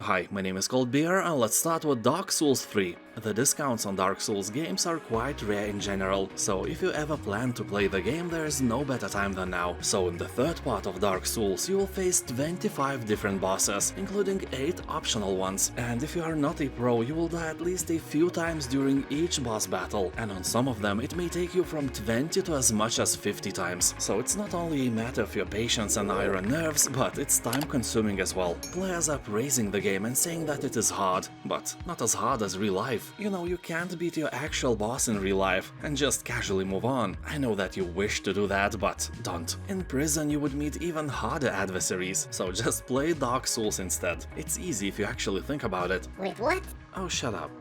Hi, my name is Coldbeer and let's start with Dark Souls 3. The discounts on Dark Souls games are quite rare in general, so if you ever plan to play the game, there is no better time than now. So in the third part of Dark Souls, you will face 25 different bosses, including 8 optional ones, and if you are not a pro, you will die at least a few times during each boss battle, and on some of them it may take you from 20 to as much as 50 times. So it's not only a matter of your patience and iron nerves, but it's time consuming as well. Players are praising the game and saying that it is hard, but not as hard as real life. You know, you can't beat your actual boss in real life and just casually move on. I know that you wish to do that, but don't. In prison you would meet even harder adversaries, so just play Dark Souls instead. It's easy if you actually think about it. Wait, what? Oh, shut up.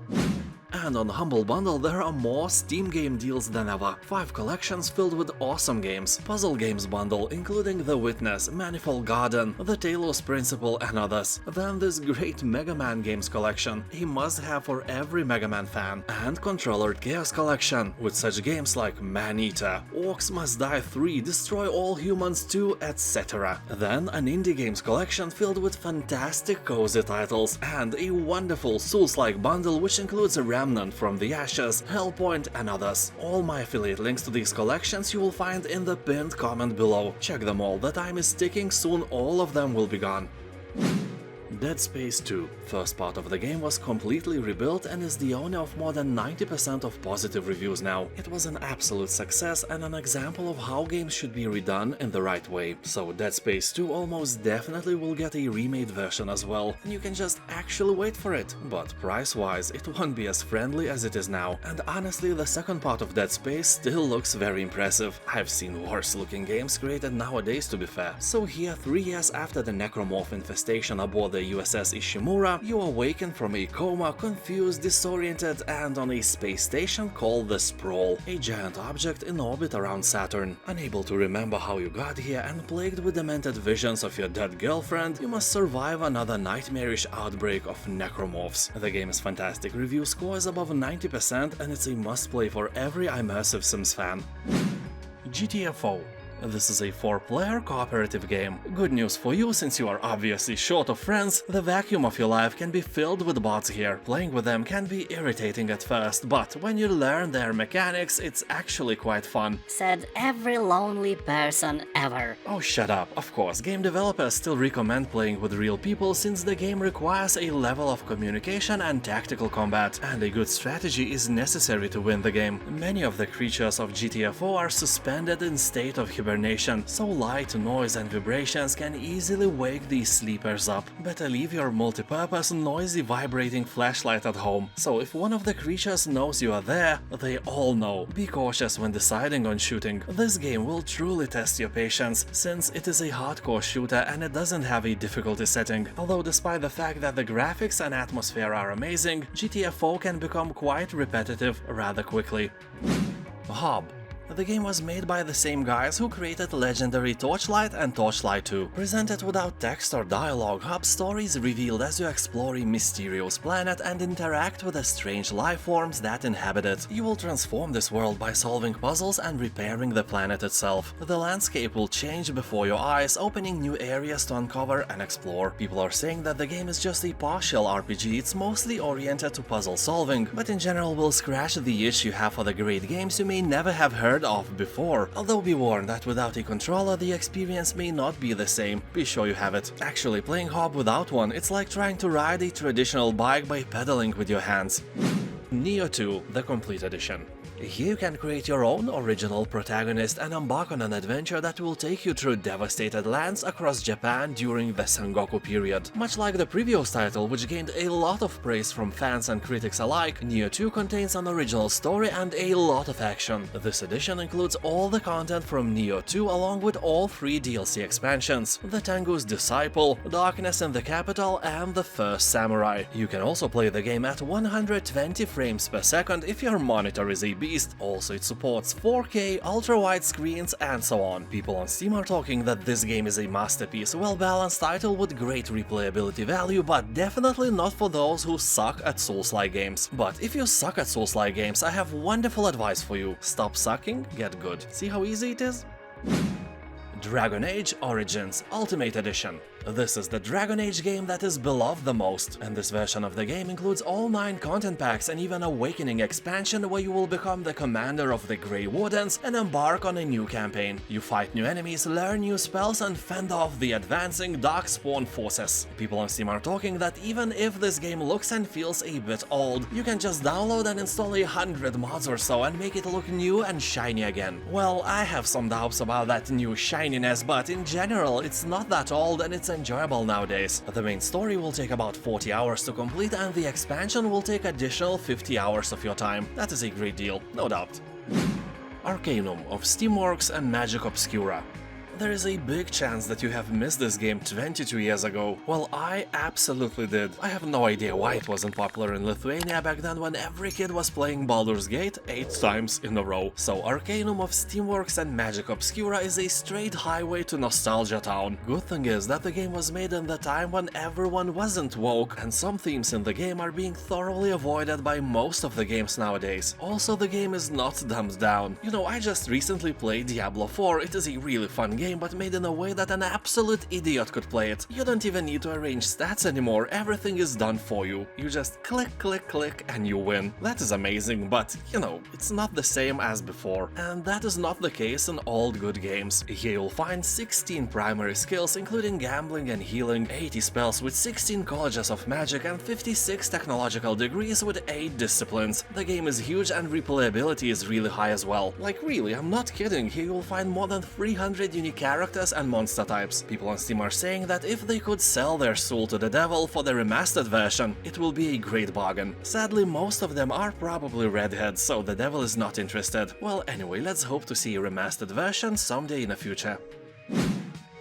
And on Humble Bundle there are more Steam game deals than ever. 5 collections filled with awesome games. Puzzle Games Bundle, including The Witness, Manifold Garden, The Talos Principle and others. Then this great Mega Man games collection, a must-have for every Mega Man fan. And Controllered Chaos Collection, with such games like Man-Eater, Orcs Must Die 3, Destroy All Humans 2, etc. Then an Indie Games collection filled with fantastic cozy titles, and a wonderful Souls-like bundle which includes a Remnant from the Ashes, Hellpoint and others. All my affiliate links to these collections you will find in the pinned comment below. Check them all, the time is ticking, soon all of them will be gone. Dead Space 2. First part of the game was completely rebuilt and is the owner of more than 90% of positive reviews now. It was an absolute success and an example of how games should be redone in the right way. So Dead Space 2 almost definitely will get a remade version as well, and you can just actually wait for it. But price-wise, it won't be as friendly as it is now. And honestly, the second part of Dead Space still looks very impressive. I've seen worse looking games created nowadays, to be fair. So here, 3 years after the necromorph infestation aboard the USS Ishimura, you awaken from a coma, confused, disoriented, and on a space station called the Sprawl, a giant object in orbit around Saturn. Unable to remember how you got here and plagued with demented visions of your dead girlfriend, you must survive another nightmarish outbreak of necromorphs. The game's fantastic review score is above 90% and it's a must-play for every immersive Sims fan. GTFO. This is a 4-player cooperative game. Good news for you, since you are obviously short of friends, the vacuum of your life can be filled with bots here. Playing with them can be irritating at first, but when you learn their mechanics, it's actually quite fun. Said every lonely person ever. Oh, shut up. Of course, game developers still recommend playing with real people since the game requires a level of communication and tactical combat, and a good strategy is necessary to win the game. Many of the creatures of GTFO are suspended in state of hibernation, so light, noise and vibrations can easily wake these sleepers up. Better leave your multi-purpose, noisy, vibrating flashlight at home. So if one of the creatures knows you are there, they all know. Be cautious when deciding on shooting. This game will truly test your patience, since it is a hardcore shooter and it doesn't have a difficulty setting. Although despite the fact that the graphics and atmosphere are amazing, GTFO can become quite repetitive rather quickly. Hob. The game was made by the same guys who created legendary Torchlight and Torchlight II. Presented without text or dialogue, Hub stories revealed as you explore a mysterious planet and interact with the strange life forms that inhabit it. You will transform this world by solving puzzles and repairing the planet itself. The landscape will change before your eyes, opening new areas to uncover and explore. People are saying that the game is just a partial RPG, it's mostly oriented to puzzle solving, but in general will scratch the itch you have for the great games you may never have heard of before. Although be warned that without a controller the experience may not be the same. Be sure you have it. Actually, playing Hob without one, it's like trying to ride a traditional bike by pedaling with your hands. Nioh 2, the Complete Edition. Here you can create your own original protagonist and embark on an adventure that will take you through devastated lands across Japan during the Sengoku period. Much like the previous title, which gained a lot of praise from fans and critics alike, Nioh 2 contains an original story and a lot of action. This edition includes all the content from Nioh 2 along with all 3 DLC expansions: The Tengu's Disciple, Darkness in the Capital and The First Samurai. You can also play the game at 120 frames per second if your monitor is a beast. Also, it supports 4K, ultra-wide screens, and so on. People on Steam are talking that this game is a masterpiece, well-balanced title with great replayability value, but definitely not for those who suck at Souls-like games. But if you suck at Souls-like games, I have wonderful advice for you. Stop sucking, get good. See how easy it is? Dragon Age Origins Ultimate Edition. This is the Dragon Age game that is beloved the most, and this version of the game includes all 9 content packs and even Awakening expansion where you will become the commander of the Grey Wardens and embark on a new campaign. You fight new enemies, learn new spells and fend off the advancing Darkspawn forces. People on Steam are talking that even if this game looks and feels a bit old, you can just download and install 100 mods or so and make it look new and shiny again. Well, I have some doubts about that new shininess, but in general it's not that old and it's enjoyable nowadays. The main story will take about 40 hours to complete and the expansion will take additional 50 hours of your time. That is a great deal, no doubt. Arcanum of Steamworks and Magick Obscura. There is a big chance that you have missed this game 22 years ago. Well, I absolutely did. I have no idea why it wasn't popular in Lithuania back then when every kid was playing Baldur's Gate 8 times in a row. So Arcanum of Steamworks and Magick Obscura is a straight highway to Nostalgia Town. Good thing is that the game was made in the time when everyone wasn't woke, and some themes in the game are being thoroughly avoided by most of the games nowadays. Also, the game is not dumbed down. You know, I just recently played Diablo 4, it is a really fun game, but made in a way that an absolute idiot could play it. You don't even need to arrange stats anymore, everything is done for you. You just click, click, click and you win. That is amazing, but, you know, it's not the same as before. And that is not the case in all good games. Here you'll find 16 primary skills, including gambling and healing, 80 spells with 16 colleges of magic, and 56 technological degrees with 8 disciplines. The game is huge and replayability is really high as well. Like really, I'm not kidding, here you'll find more than 300 unique characters and monster types. People on Steam are saying that if they could sell their soul to the devil for the remastered version, it will be a great bargain. Sadly, most of them are probably redheads, so the devil is not interested. Well, anyway, let's hope to see a remastered version someday in the future.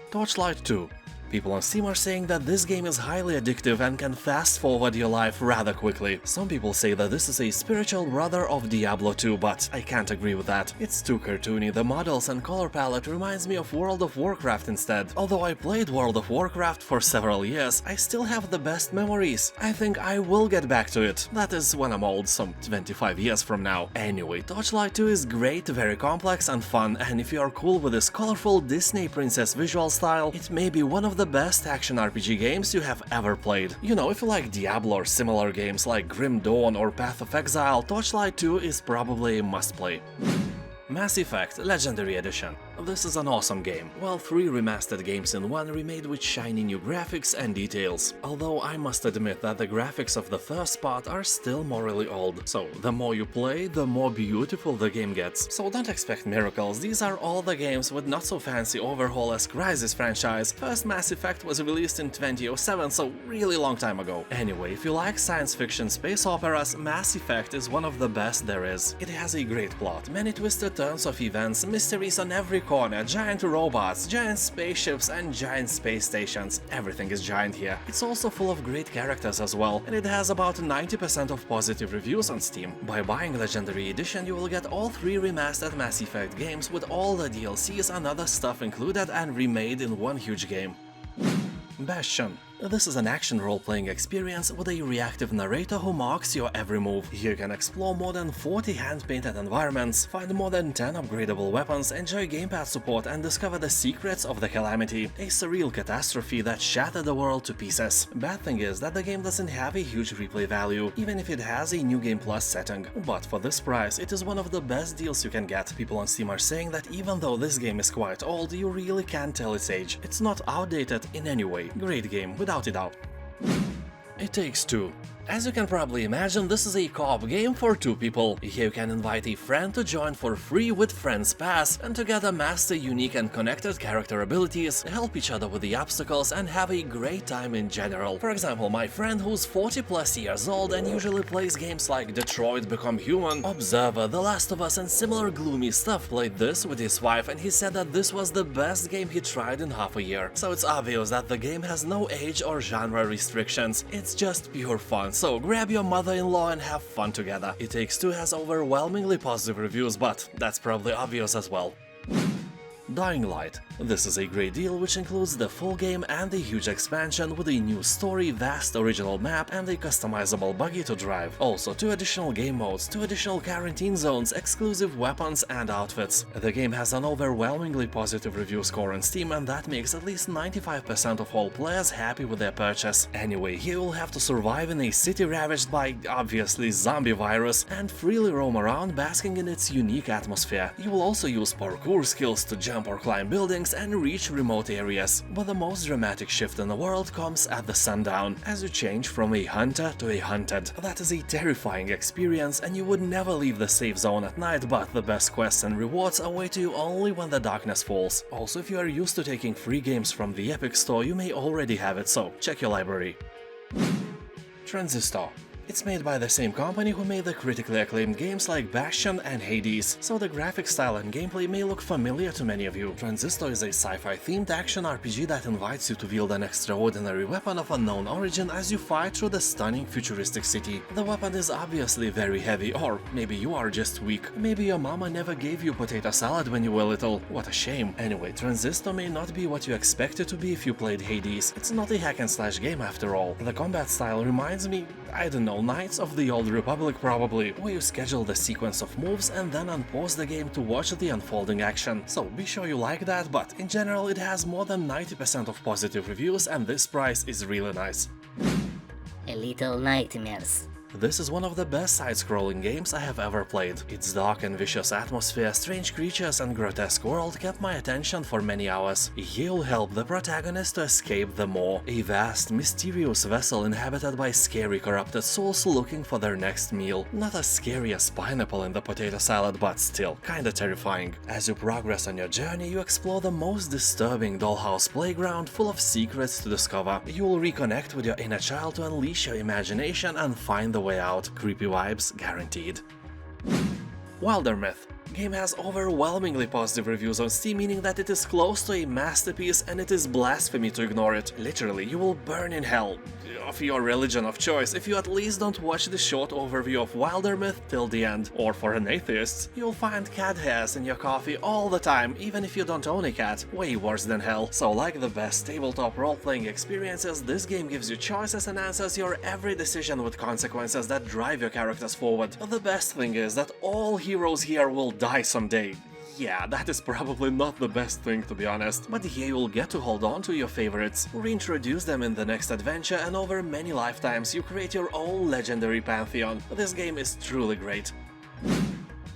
Torchlight II. People on Steam are saying that this game is highly addictive and can fast forward your life rather quickly. Some people say that this is a spiritual brother of Diablo 2, but I can't agree with that. It's too cartoony, the models and color palette reminds me of World of Warcraft instead. Although I played World of Warcraft for several years, I still have the best memories. I think I will get back to it. That is when I'm old, some 25 years from now. Anyway, Torchlight 2 is great, very complex and fun, and if you are cool with this colorful Disney princess visual style, it may be one of the best action RPG games you have ever played. You know, if you like Diablo or similar games like Grim Dawn or Path of Exile, Torchlight 2 is probably a must-play. Mass Effect Legendary Edition. This is an awesome game. Well, 3 remastered games in one remade with shiny new graphics and details. Although I must admit that the graphics of the first part are still morally old. So the more you play, the more beautiful the game gets. So don't expect miracles, these are all the games with not so fancy overhaul as Crysis franchise. First Mass Effect was released in 2007, so really long time ago. Anyway, if you like science fiction space operas, Mass Effect is one of the best there is. It has a great plot, many twisted turns of events, mysteries on every corner, giant robots, giant spaceships and giant space stations. Everything is giant here. It's also full of great characters as well, and it has about 90% of positive reviews on Steam. By buying Legendary Edition, you will get all 3 remastered Mass Effect games with all the DLCs and other stuff included and remade in one huge game. Bastion. This is an action role-playing experience with a reactive narrator who marks your every move. Here you can explore more than 40 hand-painted environments, find more than 10 upgradable weapons, enjoy gamepad support and discover the secrets of the Calamity, a surreal catastrophe that shattered the world to pieces. Bad thing is that the game doesn't have a huge replay value, even if it has a New Game Plus setting. But for this price, it is one of the best deals you can get. People on Steam are saying that even though this game is quite old, you really can't tell its age. It's not outdated in any way. Great game, without a doubt. It Takes Two. As you can probably imagine, this is a co-op game for 2 people. Here you can invite a friend to join for free with Friends Pass, and together master unique and connected character abilities, help each other with the obstacles, and have a great time in general. For example, my friend who's 40+ years old and usually plays games like Detroit Become Human, Observer, The Last of Us and similar gloomy stuff, played this with his wife, and he said that this was the best game he tried in half a year. So it's obvious that the game has no age or genre restrictions, it's just pure fun. So grab your mother-in-law and have fun together. It Takes Two has overwhelmingly positive reviews, but that's probably obvious as well. Dying Light. This is a great deal which includes the full game and a huge expansion with a new story, vast original map and a customizable buggy to drive. Also 2 additional game modes, 2 additional quarantine zones, exclusive weapons and outfits. The game has an overwhelmingly positive review score on Steam, and that makes at least 95% of all players happy with their purchase. Anyway, you will have to survive in a city ravaged by, obviously, zombie virus and freely roam around basking in its unique atmosphere. You will also use parkour skills to jump or climb buildings and reach remote areas. But the most dramatic shift in the world comes at the sundown, as you change from a hunter to a hunted. That is a terrifying experience, and you would never leave the safe zone at night, but the best quests and rewards await you only when the darkness falls. Also, if you are used to taking free games from the Epic Store, you may already have it, so check your library. Transistor. It's made by the same company who made the critically acclaimed games like Bastion and Hades, so the graphic style and gameplay may look familiar to many of you. Transistor is a sci-fi themed action RPG that invites you to wield an extraordinary weapon of unknown origin as you fight through the stunning futuristic city. The weapon is obviously very heavy, or maybe you are just weak. Maybe your mama never gave you potato salad when you were little. What a shame. Anyway, Transistor may not be what you expect it to be if you played Hades. It's not a hack and slash game after all. The combat style reminds me, I don't know, Knights of the Old Republic probably, where you schedule the sequence of moves and then unpause the game to watch the unfolding action. So be sure you like that, but in general it has more than 90% of positive reviews and this price is really nice. A Little Nightmares. This is one of the best side-scrolling games I have ever played. Its dark and vicious atmosphere, strange creatures and grotesque world kept my attention for many hours. You'll help the protagonist to escape the Maw, a vast, mysterious vessel inhabited by scary corrupted souls looking for their next meal. Not as scary as pineapple in the potato salad, but still kinda terrifying. As you progress on your journey, you explore the most disturbing dollhouse playground full of secrets to discover. You will reconnect with your inner child to unleash your imagination and find the way out. Creepy vibes guaranteed. Wildermyth. Game has overwhelmingly positive reviews on Steam, meaning that it is close to a masterpiece and it is blasphemy to ignore it. Literally, you will burn in hell of your religion of choice if you at least don't watch the short overview of Wildermyth till the end. Or for an atheist, you'll find cat hairs in your coffee all the time, even if you don't own a cat. Way worse than hell. So like the best tabletop role-playing experiences, this game gives you choices and answers your every decision with consequences that drive your characters forward. The best thing is that all heroes here will die someday. Yeah, that is probably not the best thing, to be honest, but here you'll get to hold on to your favorites, reintroduce them in the next adventure, and over many lifetimes you create your own legendary pantheon. This game is truly great.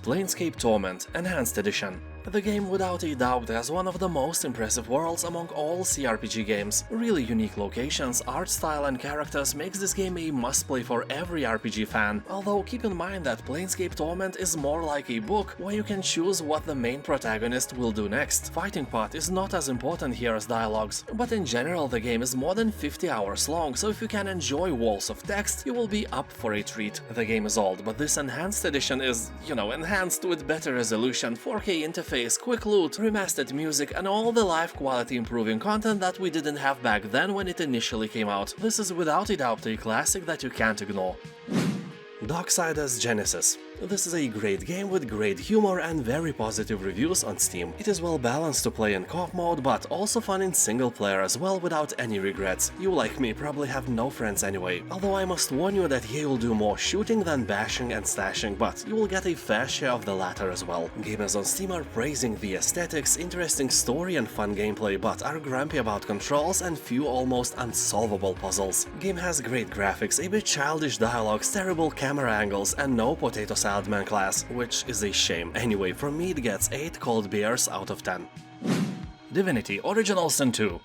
Planescape Torment Enhanced Edition. The game without a doubt has one of the most impressive worlds among all CRPG games. Really unique locations, art style and characters makes this game a must-play for every RPG fan, although keep in mind that Planescape Torment is more like a book where you can choose what the main protagonist will do next. Fighting part is not as important here as dialogues, but in general the game is more than 50 hours long, so if you can enjoy walls of text, you will be up for a treat. The game is old, but this enhanced edition is, enhanced with better resolution, 4K interface, quick loot, remastered music and all the life quality improving content that we didn't have back then when it initially came out. This is without a doubt a classic that you can't ignore. Darksiders Genesis. This is a great game with great humor and very positive reviews on Steam. It is well balanced to play in co-op mode, but also fun in single player as well without any regrets. You, like me, probably have no friends anyway, although I must warn you that here you'll do more shooting than bashing and slashing, but you will get a fair share of the latter as well. Gamers on Steam are praising the aesthetics, interesting story and fun gameplay, but are grumpy about controls and few almost unsolvable puzzles. Game has great graphics, a bit childish dialogues, terrible camera angles and no potato salad man class, which is a shame. Anyway, from me it gets 8 cold beers out of 10. Divinity Original Sin 2.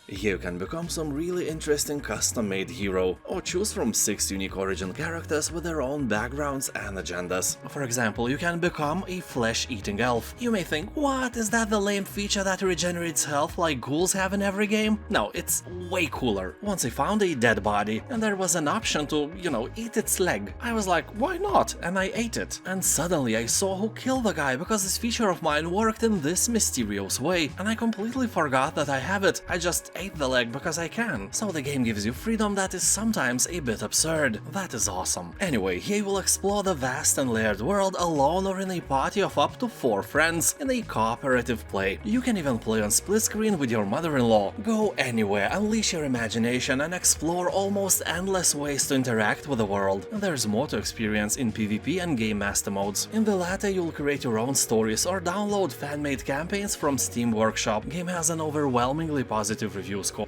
Here you can become some really interesting custom-made hero, or choose from 6 unique origin characters with their own backgrounds and agendas. For example, you can become a flesh-eating elf. You may think, what, is that the lame feature that regenerates health like ghouls have in every game? No, it's way cooler. Once I found a dead body, and there was an option to, eat its leg. I was like, why not? And I ate it. And suddenly I saw who killed the guy, because this feature of mine worked in this mysterious way, and I completely forgot that I have it. I just ate the leg because I can, so the game gives you freedom that is sometimes a bit absurd. That is awesome. Anyway, here you will explore the vast and layered world alone or in a party of up to 4 friends in a cooperative play. You can even play on split screen with your mother-in-law. Go anywhere, unleash your imagination and explore almost endless ways to interact with the world. There's more to experience in PvP and Game Master modes. In the latter, you'll create your own stories or download fan-made campaigns from Steamworks. Game has an overwhelmingly positive review score.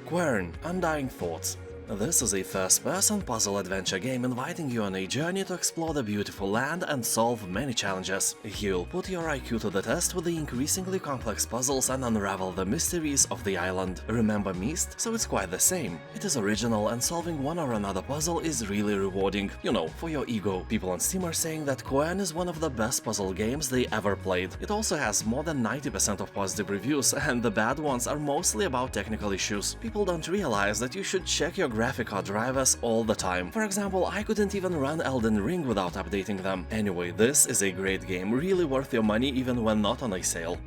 Quern, Undying Thoughts. This is a first-person puzzle adventure game inviting you on a journey to explore the beautiful land and solve many challenges. You'll put your IQ to the test with the increasingly complex puzzles and unravel the mysteries of the island. Remember Myst? So it's quite the same. It is original and solving one or another puzzle is really rewarding, you know, for your ego. People on Steam are saying that Quern is one of the best puzzle games they ever played. It also has more than 90% of positive reviews, and the bad ones are mostly about technical issues. People don't realize that you should check your graphic card drivers all the time. For example, I couldn't even run Elden Ring without updating them. Anyway, this is a great game, really worth your money even when not on a sale.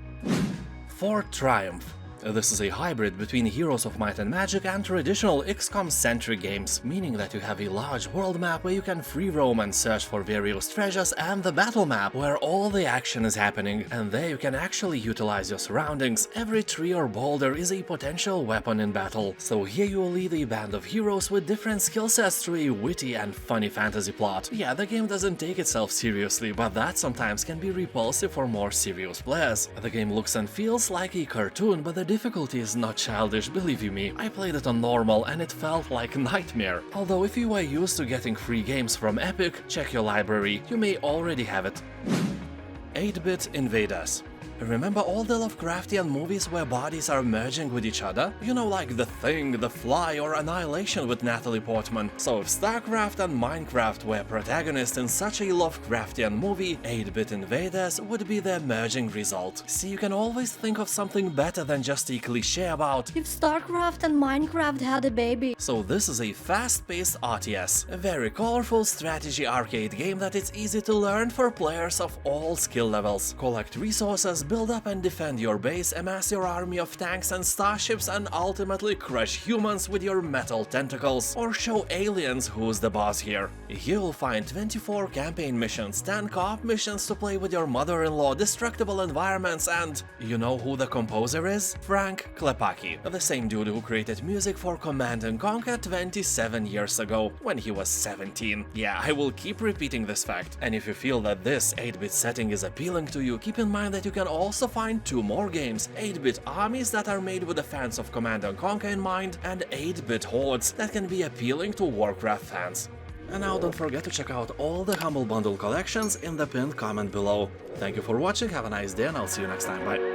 For Triumph. This is a hybrid between Heroes of Might and Magick and traditional XCOM-centric games, meaning that you have a large world map where you can free roam and search for various treasures, and the battle map where all the action is happening, and there you can actually utilize your surroundings. Every tree or boulder is a potential weapon in battle, so here you will lead a band of heroes with different skill sets through a witty and funny fantasy plot. Yeah, the game doesn't take itself seriously, but that sometimes can be repulsive for more serious players. The game looks and feels like a cartoon, but the difficulty is not childish, believe you me. I played it on normal and it felt like a nightmare. Although if you are used to getting free games from Epic, check your library, you may already have it. 8-bit Invaders. Remember all the Lovecraftian movies where bodies are merging with each other? You know, like The Thing, The Fly, or Annihilation with Natalie Portman. So if StarCraft and Minecraft were protagonists in such a Lovecraftian movie, 8-bit Invaders would be their merging result. See, you can always think of something better than just a cliché about if StarCraft and Minecraft had a baby. So this is a fast-paced RTS, a very colorful strategy arcade game that is easy to learn for players of all skill levels. Collect resources, build up and defend your base, amass your army of tanks and starships, and ultimately crush humans with your metal tentacles, or show aliens who's the boss here. You'll find 24 campaign missions, 10 co-op missions to play with your mother-in-law, destructible environments, and you know who the composer is? Frank Klepacki, the same dude who created music for Command & Conquer 27 years ago, when he was 17. Yeah, I will keep repeating this fact. And if you feel that this 8-bit setting is appealing to you, keep in mind that you can also find 2 more games, 8-bit armies that are made with the fans of Command & Conquer in mind, and 8-bit hordes that can be appealing to Warcraft fans. And now don't forget to check out all the Humble Bundle collections in the pinned comment below. Thank you for watching, have a nice day, and I'll see you next time, bye!